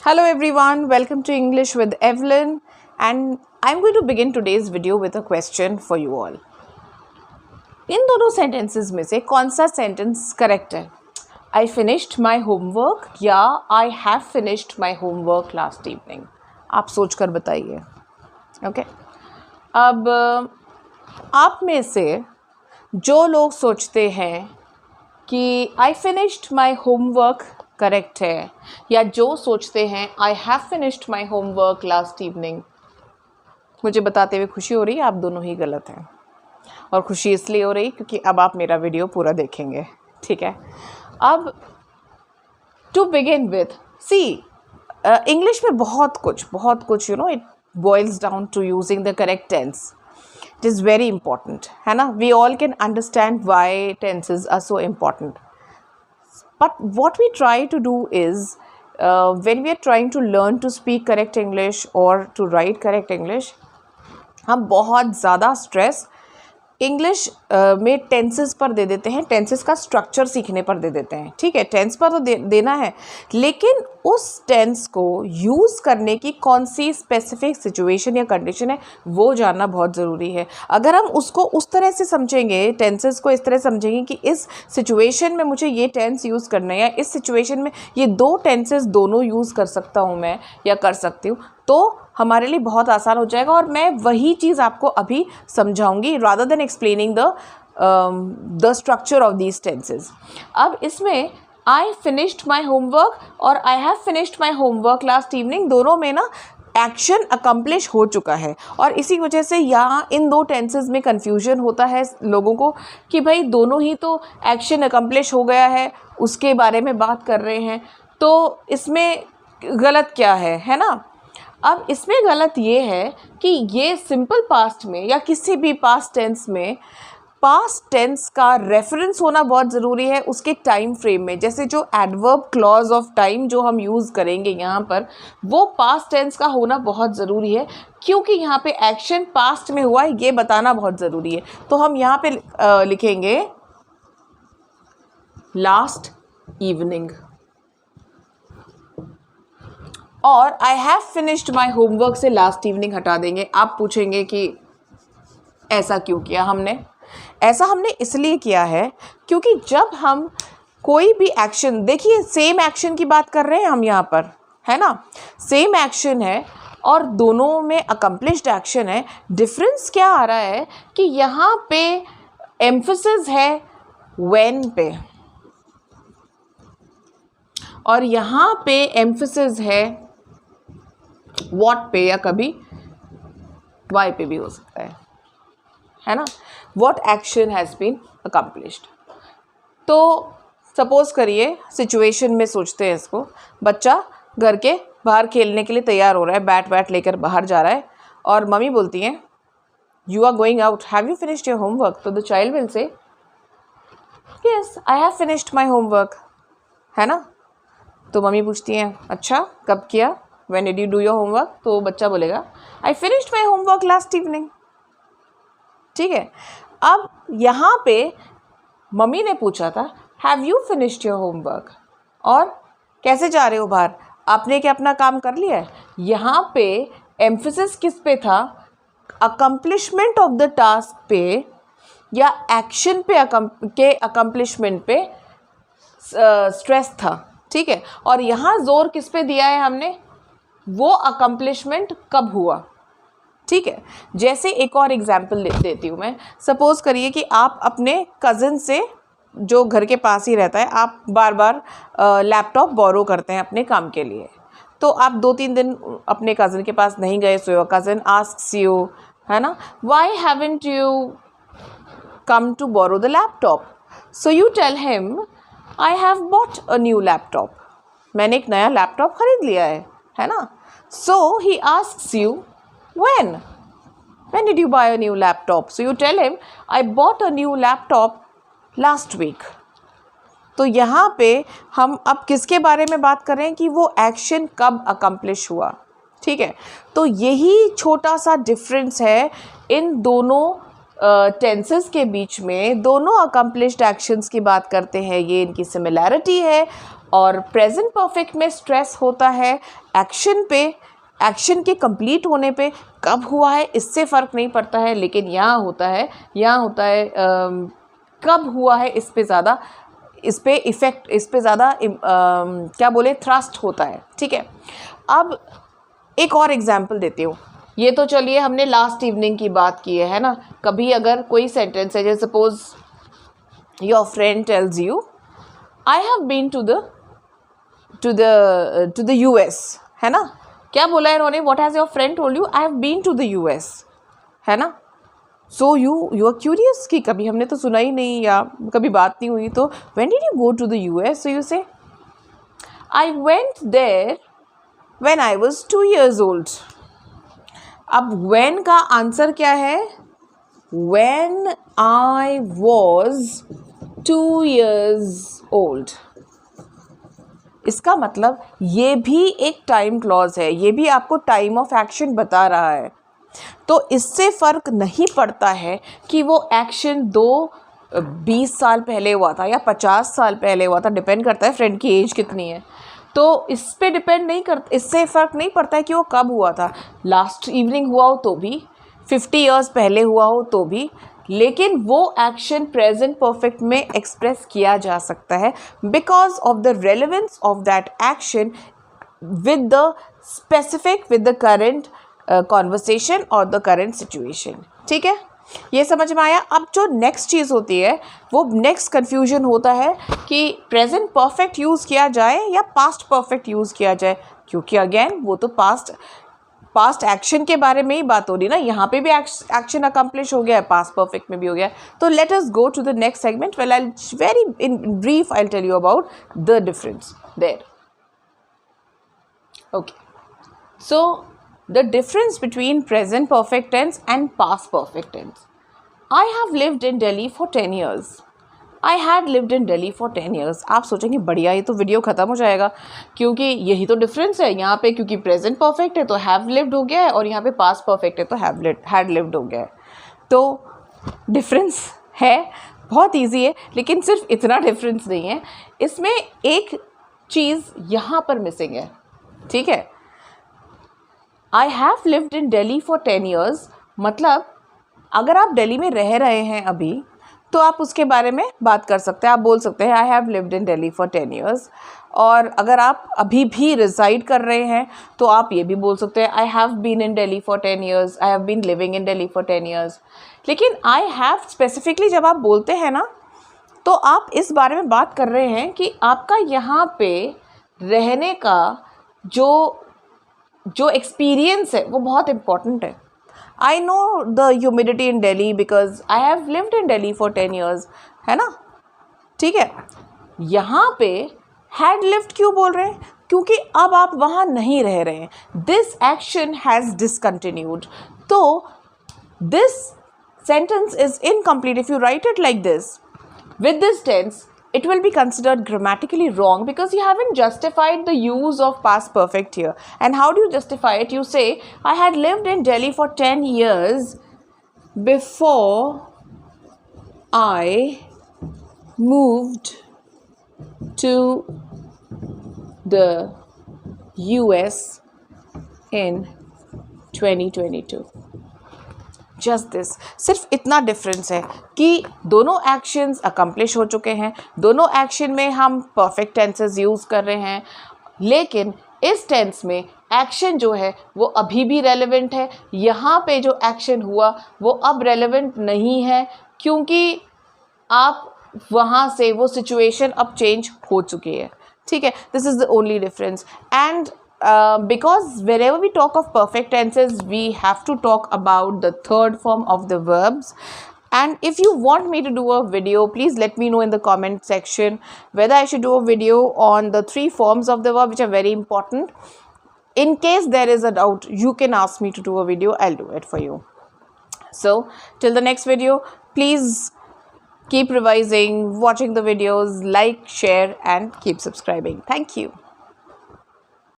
Hello everyone, welcome to English with Evelyn, and I'm going to begin today's video with a question for you all. इन दोनों sentences में से कौन सा sentence correct है? I finished my homework या I have finished my homework last evening. आप सोच कर बताइए. Okay? अब आप में से जो लोग सोचते हैं कि I finished my homework correct है या जो सोचते हैं I have finished my homework last evening, मुझे बताते हुए खुशी हो रही है आप दोनों ही गलत हैं. और खुशी इसलिए हो रही क्योंकि अब आप मेरा वीडियो पूरा देखेंगे. ठीक है, अब to begin with see English में बहुत कुछ you know it boils down to using the correct tense. It is very important, है ना. We all can understand why tenses are so important. But what we try to do is when we are trying to learn to speak correct English or to write correct English, हम बहुत ज़्यादा stress English में tenses पर दे देते हैं, tenses का structure सीखने पर दे देते हैं. ठीक है, टेंस पर तो देना है, लेकिन उस टेंस को यूज़ करने की कौन सी स्पेसिफिक सिचुएशन या कंडीशन है वो जानना बहुत ज़रूरी है. अगर हम उसको उस तरह से समझेंगे, टेंसेस को इस तरह समझेंगे कि इस सिचुएशन में मुझे ये टेंस यूज़ करना है या इस सिचुएशन में ये दो टेंसेस दोनों यूज़ कर सकता हूँ मैं या कर सकती हूँ, तो हमारे लिए बहुत आसान हो जाएगा. और मैं वही चीज़ आपको अभी समझाऊंगी rather than explaining the structure of these tenses. अब इसमें आई फिनिश्ड माई होमवर्क और I have finished my homework last evening, दोनों में ना एक्शन अकम्प्लिश हो चुका है. और इसी वजह से यहाँ इन दो टेंसेज में कन्फ्यूजन होता है लोगों को कि भाई दोनों ही तो एक्शन अकम्प्लिश हो गया है, उसके बारे में बात कर रहे हैं, तो इसमें गलत क्या है ना. अब इसमें गलत ये है कि ये सिंपल पास्ट में या किसी भी पास्ट टेंस में पास्ट टेंस का रेफरेंस होना बहुत ज़रूरी है उसके टाइम फ्रेम में. जैसे जो एडवर्ब क्लॉज ऑफ टाइम जो हम यूज़ करेंगे यहाँ पर, वो पास्ट टेंस का होना बहुत ज़रूरी है क्योंकि यहाँ पे एक्शन पास्ट में हुआ है ये बताना बहुत ज़रूरी है. तो हम यहाँ पे लिखेंगे लास्ट इवनिंग और I have finished my homework से लास्ट इवनिंग हटा देंगे. आप पूछेंगे कि ऐसा क्यों किया हमने? ऐसा हमने इसलिए किया है क्योंकि जब हम कोई भी एक्शन, देखिए सेम एक्शन की बात कर रहे हैं हम यहाँ पर, है ना. सेम एक्शन है और दोनों में अकम्प्लिश्ड एक्शन है. डिफरेंस क्या आ रहा है कि यहाँ पे एम्फेसिस है व्हेन पे और यहाँ पे एम्फेसिस है व्हाट पे या कभी वाई पे भी हो सकता है ना. What action has been accomplished. तो सपोज़ करिए सिचुएशन में सोचते हैं इसको, बच्चा घर के बाहर खेलने के लिए तैयार हो रहा है, बैट लेकर बाहर जा रहा है और मम्मी बोलती हैं you are going out, have you finished your homework. तो the child will say yes I have finished my homework, है ना. तो मम्मी पूछती हैं अच्छा कब किया, When did you do your homework? तो बच्चा बोलेगा I finished my homework last evening. ठीक है, अब यहाँ पे मम्मी ने पूछा था Have you finished your homework? और कैसे जा रहे हो बाहर, आपने क्या अपना काम कर लिया है. यहाँ पे एम्फेसिस किस पे था, अकम्प्लिशमेंट ऑफ द टास्क पे या एक्शन पे के अकम्प्लिशमेंट पे स्ट्रेस था. ठीक है, और यहाँ जोर किस पे दिया है हमने, वो अकम्प्लिशमेंट कब हुआ. ठीक है, जैसे एक और एग्जांपल देती हूँ मैं. सपोज़ करिए कि आप अपने कज़न से जो घर के पास ही रहता है, आप बार बार लैपटॉप बोरो करते हैं अपने काम के लिए. तो आप 2-3 दिन अपने कज़न के पास नहीं गए, so your cousin asks you, है ना, why haven't you come to borrow the laptop. So you tell him I have bought a new laptop, मैंने एक नया लैपटॉप ख़रीद लिया है ना. So he asks you when did you buy a new laptop? So you tell him I bought a new laptop last week. तो यहाँ पे हम अब किसके बारे में बात कर रहे हैं कि वो एक्शन कब अकम्प्लिश हुआ. ठीक है, तो यही छोटा सा डिफरेंस है इन दोनों टेंसेस के बीच में. दोनों अकम्प्लिश्ड एक्शंस की बात करते हैं, ये इनकी सिमिलैरिटी है और प्रेजेंट परफेक्ट में स्ट्रेस होता है एक्शन पे, एक्शन के कंप्लीट होने पे। कब हुआ है इससे फ़र्क नहीं पड़ता है, लेकिन यहाँ होता है कब हुआ है इस पे ज़्यादा, इस पे इफ़ेक्ट, इस पे ज़्यादा क्या बोले थ्रस्ट होता है। ठीक है, अब एक और एग्जांपल देती हूँ। ये तो चलिए हमने लास्ट इवनिंग की बात की है ना। कभी अगर कोई सेंटेंस है, जैसे suppose your friend tells you I have been to the US, है ना। क्या बोला है इन्होंने, what has your friend told you, I have been to the US, है ना। सो यू आर क्यूरियस कि कभी हमने तो सुना ही नहीं या कभी बात नहीं हुई, तो when did you go to the US, so you say I went there when I was 2 years old। अब when का आंसर क्या है, when I was 2 years old। इसका मतलब ये भी एक टाइम क्लॉज है, ये भी आपको टाइम ऑफ एक्शन बता रहा है। तो इससे फ़र्क नहीं पड़ता है कि वो एक्शन 20 साल पहले हुआ था या 50 साल पहले हुआ था, डिपेंड करता है फ्रेंड की एज कितनी है। तो इस पे डिपेंड नहीं करता, इससे फ़र्क नहीं पड़ता है कि वो कब हुआ था। लास्ट इवनिंग हुआ हो तो भी, 50 ईयर्स पहले हुआ हो तो भी, लेकिन वो एक्शन प्रेजेंट परफेक्ट में एक्सप्रेस किया जा सकता है because of the relevance of that action with the specific, with the current conversation और द करेंट सिचुएशन। ठीक है, ये समझ में आया। अब जो नेक्स्ट चीज़ होती है, वो नेक्स्ट कन्फ्यूजन होता है कि प्रेजेंट परफेक्ट यूज़ किया जाए या पास्ट परफेक्ट यूज़ किया जाए, क्योंकि अगेन वो तो पास्ट एक्शन के बारे में ही बात हो रही ना। यहाँ पे भी एक्शन अकम्प्लिश हो गया है, पास्ट परफेक्ट में भी हो गया है। तो let us go to the next segment. Well, I very in brief I tell you about the difference there. Okay, so the difference between present perfect tense and past perfect tense. I have lived in Delhi for 10 years. I had lived in Delhi for 10 years. आप सोचेंगे बढ़िया, ये तो video ख़त्म हो जाएगा, क्योंकि यही तो डिफरेंस है यहाँ पे। क्योंकि प्रेजेंट परफेक्ट है तो हैव लिव्ड हो गया है, और यहाँ पे पास्ट परफेक्ट है तो हैड लिव्ड हो गया है। तो डिफरेंस है, बहुत ईजी है, लेकिन सिर्फ इतना डिफरेंस नहीं है, इसमें एक चीज़ यहाँ पर मिसिंग है। ठीक है, I have lived in daily for 10 years, मतलब अगर आप दिल्ली में रह रहे हैं अभी, तो आप उसके बारे में बात कर सकते हैं। आप बोल सकते हैं I have lived in Delhi for 10 years। और अगर आप अभी भी रिजाइड कर रहे हैं तो आप ये भी बोल सकते हैं I have been in Delhi for 10 years, I have been living in Delhi for 10 years। लेकिन आई हैव स्पेसिफिकली जब आप बोलते हैं ना, तो आप इस बारे में बात कर रहे हैं कि आपका यहाँ पे रहने का जो एक्सपीरियंस है वो बहुत इम्पॉर्टेंट है। I know the humidity in Delhi because I have lived in Delhi for 10 years, है ना। ठीक है, यहाँ पे हैड लिव्ड क्यों बोल रहे हैं, क्योंकि अब आप वहाँ नहीं रह रहे हैं। दिस एक्शन हैज़ डिसकंटिन्यूड, तो this sentence is incomplete if you right it like this with this tense. It will be considered grammatically wrong because you haven't justified the use of past perfect here. And how do you justify it? You say, I had lived in Delhi for 10 years before I moved to the US in 2022. Just this, सिर्फ इतना difference है कि दोनों actions accomplish हो चुके हैं, दोनों action में हम परफेक्ट टेंसेस यूज़ कर रहे हैं, लेकिन इस टेंस में एक्शन जो है वो अभी भी रेलेवेंट है। यहाँ पे जो एक्शन हुआ वो अब रेलेवेंट नहीं है, क्योंकि आप वहाँ से वो सिचुएशन अब चेंज हो चुकी है। ठीक है, this is the only difference. And because whenever we talk of perfect tenses, we have to talk about the third form of the verbs. And if you want me to do a video, please let me know in the comment section whether I should do a video on the 3 forms of the verb which are very important. In case there is a doubt, you can ask me to do a video, I'll do it for you. So till the next video, please keep revising, watching the videos, like, share and keep subscribing. Thank you.